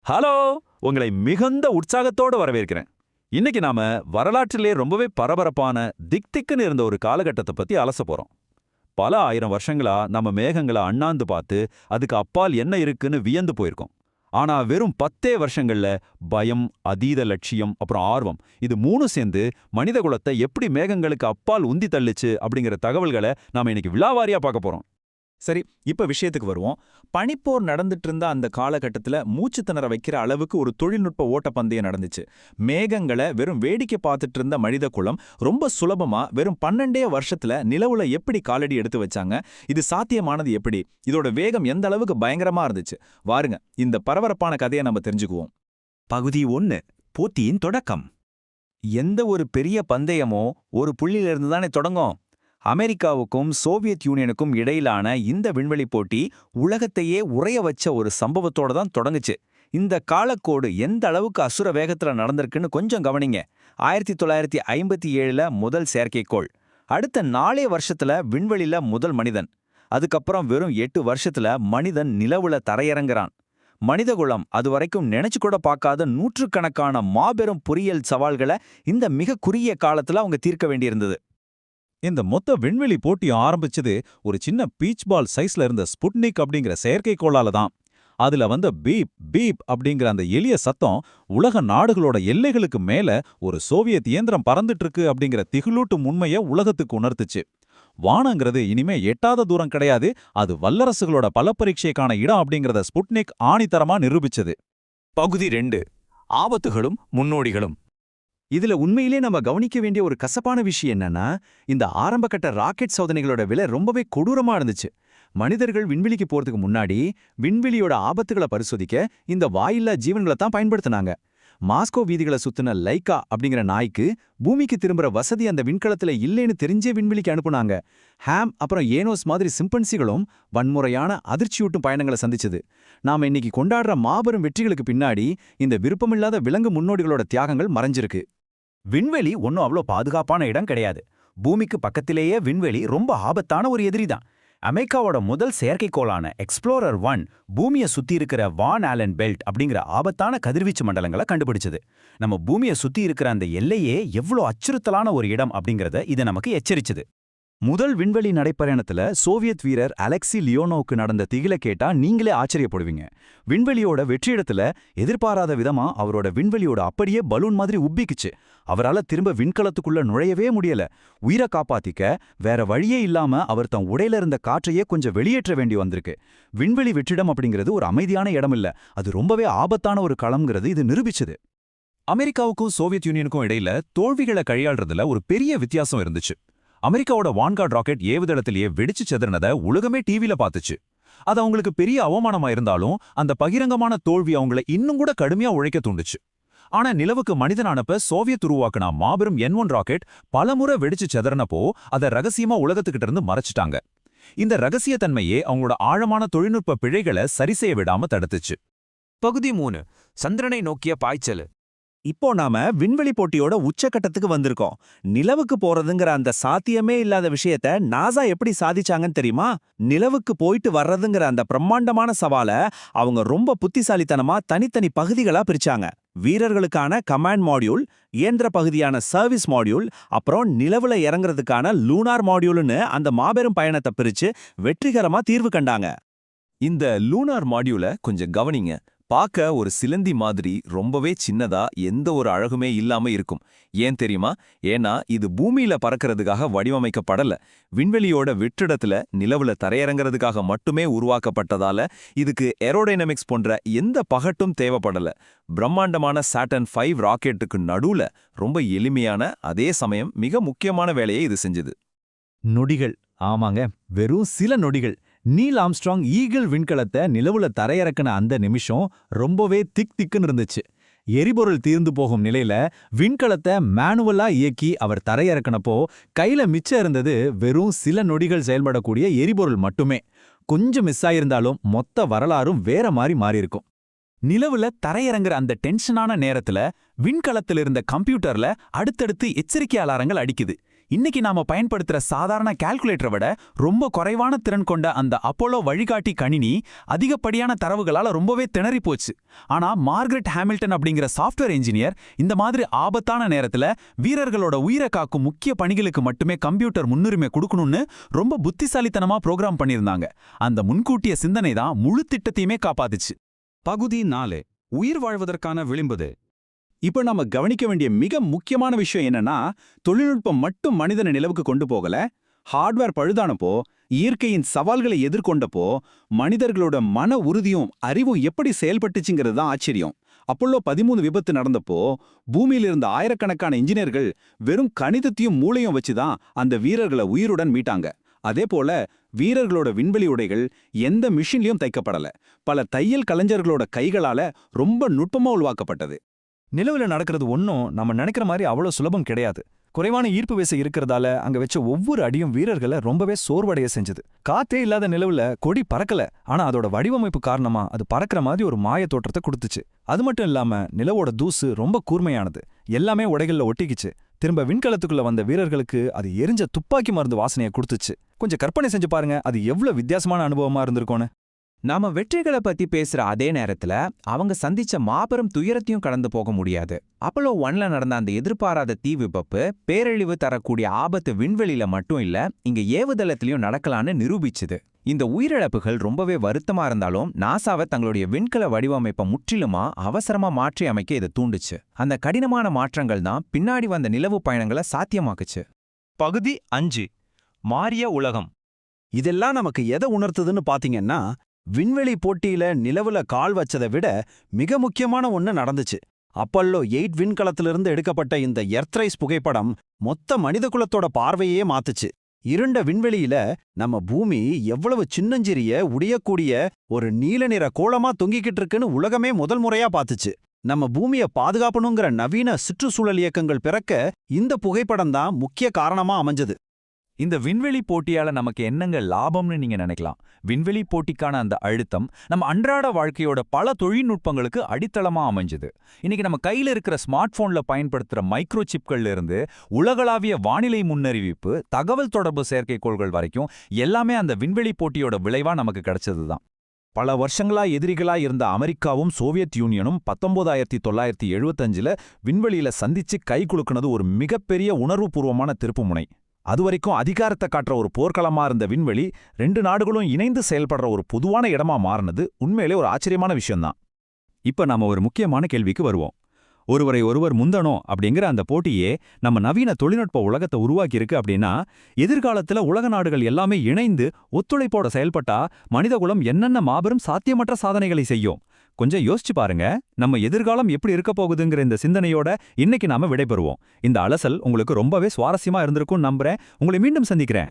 Hello! உங்களை மிகுந்த உற்சாகத்தோடு வரவேற்கிறேன். இன்னைக்கு நாம வரலாற்றிலே ரொம்பவே பரபரப்பான திக்திக்குன்னு இருந்த ஒரு காலகட்டத்தை பத்தி அலச போறோம். பல ஆயிரம் வருஷங்களா நம்ம மேகங்களை அண்ணாந்து பார்த்து அதுக்கு அப்பால் என்ன இருக்குன்னு வியந்து போயிருக்கோம். ஆனா வெறும் 10 வருஷங்கள்ல பயம், அதீத லட்சியம், அப்புறம் ஆர்வம் இது மூணும் சேர்ந்து மனித குலத்தை எப்படி மேகங்களுக்கு அப்பால் உந்தி தள்ளுச்சு அப்படிங்கிற தகவல்களை நாம இன்னைக்கு விலாவாரியா பார்க்க போறோம். சரி, இப்ப விஷயத்துக்கு வருவோம். பனிப்போர் நடந்துட்டு இருந்த அந்த காலகட்டத்துல மூச்சு திணற வைக்கிற அளவுக்கு ஒரு தொழில்நுட்ப ஓட்டப்பந்தயம் நடந்துச்சு. மேகங்களை வெறும் வேடிக்கை பார்த்துட்டு இருந்த மனித குலம் ரொம்ப சுலபமா வெறும் 12 வருஷத்துல நிலவுல எப்படி காலடி எடுத்து வச்சாங்க? இது சாத்தியமானது எப்படி? இதோட வேகம் எந்த அளவுக்கு பயங்கரமா இருந்துச்சு? வாருங்க, இந்த பரபரப்பான கதையை நம்ம தெரிஞ்சுக்குவோம். பகுதி 1. போட்டியின் தொடக்கம். எந்த ஒரு பெரிய பந்தயமோ ஒரு புள்ளியிலிருந்து தானே தொடங்கும். அமெரிக்காவுக்கும் சோவியத் யூனியனுக்கும் இடையிலான இந்த விண்வெளி போட்டி உலகத்தையே உறைய வச்ச ஒரு சம்பவத்தோட தான் தொடங்குச்சு. இந்த காலக்கோடு எந்த அளவுக்கு அசுர வேகத்துல நடந்திருக்குன்னு கொஞ்சம் கவனிங்க. 1957ல முதல் செயற்கைக்கோள், அடுத்த 4 வருஷத்துல விண்வெளியில முதல் மனிதன், அதுக்கப்புறம் வெறும் 8 வருஷத்துல மனிதன் நிலவுல தரையிறங்குறான். மனிதகுலம் அதுவரைக்கும் நினைச்சு கூட பார்க்காத நூற்றுக்கணக்கான மாபெரும் பொறியியல் சவால்களை இந்த மிக குறுகிய காலத்துல அவங்க தீர்க்க வேண்டியிருந்தது. இந்த மொத்த விண்வெளி போட்டி ஆரம்பிச்சது ஒரு சின்ன பீச் பால் சைஸ்ல இருந்த ஸ்புட்னிக் அப்படிங்கிற செயற்கைக்கோளால தான். அதுல வந்த பீப் பீப் அப்படிங்கிற அந்த எளிய சத்தம் உலக நாடுகளோட எல்லைகளுக்கு மேல ஒரு சோவியத் இயந்திரம் பறந்துட்டு இருக்கு அப்படிங்கிற திகிலூட்டும் உண்மையை உலகத்துக்கு உணர்த்துச்சு. வானங்கிறது இனிமே எட்டாத தூரம் கிடையாது, அது வல்லரசுகளோட பல பரீட்சைக்கான இடம் அப்படிங்கிறத ஸ்புட்னிக் ஆணித்தரமா நிரூபிச்சது. பகுதி 2. ஆபத்துகளும் முன்னோடிகளும். இதுல உண்மையிலே நம்ம கவனிக்க வேண்டிய ஒரு கசப்பான விஷயம் என்னன்னா, இந்த ஆரம்பகட்ட ராக்கெட் சோதனைகளோட விலை ரொம்பவே கொடூரமா இருந்துச்சு. மனிதர்கள் விண்வெளிக்கு போறதுக்கு முன்னாடி விண்வெளியோட ஆபத்துகளை பரிசோதிக்க இந்த வாயில்லா ஜீவன்களை தான் பயன்படுத்தினாங்க. மாஸ்கோ வீதிகளை சுத்தின லைக்கா அப்படிங்கிற நாய்க்கு பூமிக்கு திரும்புற வசதி அந்த விண்கலத்துல இல்லைன்னு தெரிஞ்சே விண்வெளிக்கு அனுப்புனாங்க. ஹாம் அப்புறம் ஏனோஸ் மாதிரி சிம்பன்சிகளும் வன்முறையான அதிர்ச்சியூட்டும் பயணங்களை சந்திச்சது. நாம இன்னைக்கு கொண்டாடுற மாபெரும் வெற்றிகளுக்கு பின்னாடி இந்த விருப்பமில்லாத விலங்கு முன்னோடிகளோட தியாகங்கள் மறைஞ்சிருக்கு. விண்வெளி ஒன்றும் அவ்வளோ பாதுகாப்பான இடம் கிடையாது. பூமிக்கு பக்கத்திலேயே விண்வெளி ரொம்ப ஆபத்தான ஒரு எதிரி தான். அமெரிக்காவோட முதல் செயற்கைக்கோளான எக்ஸ்ப்ளோரர் 1 பூமியை சுத்தி இருக்கிற வான் ஆலன் பெல்ட் அப்படிங்கிற ஆபத்தான கதிர்வீச்சு மண்டலங்களை கண்டுபிடிச்சது. நம்ம பூமியை சுத்தி இருக்கிற அந்த எல்லையே எவ்வளோ அச்சுறுத்தலான ஒரு இடம் அப்படிங்கிறத இது நமக்கு எச்சரிச்சது. முதல் விண்வெளி நடைப்பயணத்துல சோவியத் வீரர் அலெக்சி லியோனோவுக்கு நடந்த திகில கேட்டா நீங்களே ஆச்சரியப்படுவீங்க. விண்வெளியோட வெற்றிடத்துல எதிர்பாராத விதமா அவரோட விண்வெளியோட அப்படியே பலூன் மாதிரி உப்பிக்குச்சு. அவரால திரும்ப விண்கலத்துக்குள்ள நுழையவே முடியல. உயிரை காப்பாத்திக்க வேற வழியே இல்லாம அவர் தன் உடையில இருந்த காற்றையே கொஞ்சம் வெளியேற்ற வேண்டி வந்திருக்கு. விண்வெளி வெற்றிடம் அப்படிங்கிறது ஒரு அமைதியான இடம் இல்ல, அது ரொம்பவே ஆபத்தான ஒரு களம்ங்கிறது இது நிரூபிச்சது. அமெரிக்காவுக்கும் சோவியத் யூனியனுக்கும் இடையில தோல்விகளை கையாள்றதுல ஒரு பெரிய வித்தியாசம் இருந்துச்சு. அமெரிக்காவோட வான்கார்ட் ராக்கெட் ஏவுதளத்திலேயே வெடிச்சு செதறினத உலகமே டிவில பார்த்துச்சு. அது அவங்களுக்கு பெரிய அவமானமா இருந்தாலும் அந்த பகிரங்கமான தோல்வி அவங்களை இன்னும் கூட கடுமையா உழைக்க தூண்டுச்சு. ஆனா நிலவுக்கு மனிதன் அனுப்ப சோவியத் உருவாக்குன மாபெரும் N1 ராக்கெட் பலமுறை வெடிச்சு செதறினப்போ அதை ரகசியமா உலகத்துக்கிட்ட இருந்து மறைச்சிட்டாங்க. இந்த ரகசியத்தன்மையே அவங்களோட ஆழமான தொழில்நுட்ப பிழைகளை சரி செய்ய விடாம தடுத்துச்சு. பகுதி 3. சந்திரனை நோக்கிய பாய்ச்சல். இப்போ நாம விண்வெளி போட்டியோட உச்சக்கட்டத்துக்கு வந்திருக்கோம். நிலவுக்கு போறதுங்கிற அந்த சாத்தியமே இல்லாத விஷயத்த நாசா எப்படி சாதிச்சாங்கன்னு தெரியுமா? நிலவுக்கு போயிட்டு வர்றதுங்கிற அந்த பிரம்மாண்டமான சவாலை அவங்க ரொம்ப புத்திசாலித்தனமா தனித்தனி பகுதிகளா பிரிச்சாங்க. வீரர்களுக்கான கமாண்ட் மாடியூல், இயந்திர பகுதியான சர்வீஸ் மாடியூல், அப்புறம் நிலவுல இறங்குறதுக்கான லூனார் மாடியூல்னு அந்த மாபெரும் பயணத்தை பிரிச்சு வெற்றிகரமா தீர்வு கண்டாங்க. இந்த லூனார் மாடியூலை கொஞ்சம் கவனிங்க. பார்க்க ஒரு சிலந்தி மாதிரி ரொம்பவே சின்னதா எந்த ஒரு அழகுமே இல்லாம இருக்கும். ஏன் தெரியுமா? ஏன்னா இது பூமியில பறக்கிறதுக்காக வடிவமைக்கப்படல. விண்வெளியோட வெற்றிடத்துல நிலவுல தரையிறங்கிறதுக்காக மட்டுமே உருவாக்கப்பட்டதால இதுக்கு ஏரோடைனமிக்ஸ் போன்ற எந்த பகட்டும் தேவைப்படல. பிரம்மாண்டமான சாட்டர்ன் 5 ராக்கெட்டுக்கு நடுவுல ரொம்ப எளிமையான அதே சமயம் மிக முக்கியமான வேலையை இது செஞ்சது. நொடிகள், ஆமாங்க, வெறும் சில நொடிகள். நீல் ஆம்ஸ்ட்ராங் ஈகிள் விண்கலத்தை நிலவுல தரையிறக்கின அந்த நிமிஷம் ரொம்பவே திக்குன்னு இருந்துச்சு. எரிபொருள் தீர்ந்து போகும் நிலையில விண்கலத்தை மேனுவலா இயக்கி அவர் தரையிறக்கினப்போ கையில மிச்சம் இருந்தது வெறும் சில நொடிகள் செயல்படக்கூடிய எரிபொருள் மட்டுமே. கொஞ்சம் மிஸ் ஆயிருந்தாலும் மொத்த வரலாறும் வேற மாதிரி மாறியிருக்கும். நிலவுல தரையிறங்குற அந்த டென்ஷனான நேரத்துல விண்கலத்தில் இருந்த கம்ப்யூட்டர்ல அடுத்தடுத்து எச்சரிக்கை அலாரங்கள் அடிக்குது. இன்னைக்கு நாம பயன்படுத்துற சாதாரண கால்குலேட்டரை விட ரொம்ப குறைவான திறன் கொண்ட அந்த அப்போலோ வழிகாட்டி கணினி அதிகப்படியான தரவுகளால ரொம்பவே திணறி போச்சு. ஆனா மார்கரெட் ஹாமில்டன் அப்படிங்கிற சாஃப்ட்வேர் இன்ஜினியர் இந்த மாதிரி ஆபத்தான நேரத்துல வீரர்களோட உயிரை காக்கும் முக்கிய பணிகளுக்கு மட்டுமே கம்ப்யூட்டர் முன்னுரிமை கொடுக்கணும்னு ரொம்ப புத்திசாலித்தனமா புரோகிராம் பண்ணியிருந்தாங்க. அந்த முன்கூட்டிய சிந்தனை தான் முழு திட்டத்தையுமே காப்பாத்துச்சு. பகுதி 4 உயிர் வாழ்வதற்கான விளிம்புது. இப்ப நம்ம கவனிக்க வேண்டிய மிக முக்கியமான விஷயம் என்னன்னா, தொழில்நுட்பம் மட்டும் மனிதனை நிலவுக்கு கொண்டு போகல. ஹார்ட்வேர் பழுதானப்போ, இயற்கையின் சவால்களை எதிர்கொண்டப்போ, மனிதர்களோட மன உறுதியும் அறிவும் எப்படி செயல்பட்டுச்சுங்கிறது தான் ஆச்சரியம். அப்போலோ 13 விபத்து நடந்தப்போ பூமியில இருந்த ஆயிரக்கணக்கான இன்ஜினியர்கள் வெறும் கணிதத்தையும் மூளையும் வச்சுதான் அந்த வீரர்களை உயிருடன் மீட்டாங்க. அதே போல வீரர்களோட விண்வெளி உடைகள் எந்த மிஷின்லயும் தைக்கப்படல. பல தையல் கலைஞர்களோட கைகளால ரொம்ப நுட்பமா உருவாக்கப்பட்டது. நிலவுல நடக்கிறது ஒன்றும் நம்ம நினைக்கிற மாதிரி அவ்வளோ சுலபம் கிடையாது. குறைவான ஈர்ப்பு விசை இருக்கிறதால அங்க வச்ச ஒவ்வொரு அடியும் வீரர்களை ரொம்பவே சோர்வடைய செஞ்சது. காத்தே இல்லாத நிலவுல கொடி பறக்கல, ஆனா அதோட வடிவமைப்பு காரணமா அது பறக்கிற மாதிரி ஒரு மாய தோற்றத்தை கொடுத்துச்சு. அது மட்டும் இல்லாம நிலவோட தூசு ரொம்ப கூர்மையானது, எல்லாமே உடைகள்ல ஒட்டிக்கிச்சு. திரும்ப விண்கலத்துக்குள்ள வந்த வீரர்களுக்கு அது எரிஞ்ச துப்பாக்கி மருந்து வாசனையை கொடுத்துச்சு. கொஞ்சம் கற்பனை செஞ்சு பாருங்க, அது எவ்வளவு வித்தியாசமான அனுபவமா இருந்திருக்கும்னு. நாம வெற்றிகளை பத்தி பேசுற அதே நேரத்துல அவங்க சந்திச்ச மாபெரும் துயரத்தையும் கடந்து போக முடியாது. அப்போலோ 1ல நடந்த அந்த எதிர்பாராத தீ விபத்து பேரழிவு தரக்கூடிய ஆபத்து விண்வெளியில மட்டும் இல்ல, இங்க ஏவுதளத்திலையும் நடக்கலான்னு நிரூபிச்சுது. இந்த உயிரிழப்புகள் ரொம்பவே வருத்தமா இருந்தாலும் நாசாவை தங்களுடைய விண்கல வடிவமைப்பை முற்றிலுமா அவசரமா மாற்றி அமைக்க இதை தூண்டுச்சு. அந்த கடினமான மாற்றங்கள் தான் பின்னாடி வந்த நிலவு பயணங்களை சாத்தியமாக்குச்சு. பகுதி 5 மாறிய உலகம். இதெல்லாம் நமக்கு எதை உணர்த்துதுன்னு பாத்தீங்கன்னா, விண்வெளி போட்டியில நிலவுல கால் வச்சதை விட மிக முக்கியமான ஒண்ணு நடந்துச்சு. அப்பல்லோ 8 விண்கலத்திலிருந்து எடுக்கப்பட்ட இந்த எர்த்ரைஸ் புகைப்படம் மொத்த மனிதகுலத்தோட பார்வையே மாத்துச்சு. இருண்ட விண்வெளியில நம்ம பூமி எவ்வளவு சின்னஞ்சிறிய உடையக்கூடிய ஒரு நீல நிற கோளமா தொங்கிக்கிட்டு இருக்குன்னு உலகமே முதல் முறையா பாத்துச்சு. நம்ம பூமியை பாதுகாப்பணுங்கிற நவீன சுற்றுச்சூழல் இயக்கங்கள் பிறக்க இந்த புகைப்படம் தான் முக்கிய காரணமா அமைஞ்சது. இந்த விண்வெளி போட்டியால நமக்கு என்னங்க லாபம்னு நீங்க நினைக்கலாம். விண்வெளி போட்டிக்கான அந்த அழுத்தம் நம்ம அன்றாட வாழ்க்கையோட பல தொழில்நுட்பங்களுக்கு அடித்தளமா அமைஞ்சது. இன்னைக்கு நம்ம கையில இருக்கிற ஸ்மார்ட் போன்ல பயன்படுத்துற மைக்ரோ சிப்கள்ல இருந்து உலகளாவிய வானிலை முன்னறிவிப்பு, தகவல் தொடர்பு செயற்கைக்கோள்கள் வரைக்கும் எல்லாமே அந்த விண்வெளி போட்டியோட விளைவா நமக்கு கிடைச்சதுதான். பல வருஷங்களா எதிரிகளா இருந்த அமெரிக்காவும் சோவியத் யூனியனும் 1975ல விண்வெளியில சந்திச்சு கை குலுக்குனது ஒரு மிகப்பெரிய உணர்வுபூர்வமான திருப்புமுனை. அதுவரைக்கும் அதிகாரத்தை காட்டுற ஒரு போர்க்களமா இருந்த விண்வெளி 2 நாடுகளும் இணைந்து செயல்படுற ஒரு பொதுவான இடமா மாறினது உண்மையிலே ஒரு ஆச்சரியமான விஷயம்தான். இப்ப நாம ஒரு முக்கியமான கேள்விக்கு வருவோம். ஒருவரை ஒருவர் முந்தணும் அப்படிங்கிற அந்த போட்டியே நம்ம நவீன தொழில்நுட்ப உலகத்தை உருவாக்கியிருக்கு அப்படின்னா, எதிர்காலத்துல உலக நாடுகள் எல்லாமே இணைந்து ஒத்துழைப்போட செயல்பட்டா மனிதகுலம் என்னென்ன மாபெரும் சாத்தியமற்ற சாதனைகளை செய்யும். கொஞ்சம் யோசிச்சு பாருங்க. நம்ம எதிர்காலம் எப்படி இருக்க போகுதுங்கிற இந்த சிந்தனையோட இன்னைக்கு நாம விடைபெறுவோம். இந்த அலசல் உங்களுக்கு ரொம்பவே சுவாரஸ்யமா இருந்திருக்கும் நம்புறேன். உங்களை மீண்டும் சந்திக்கிறேன்.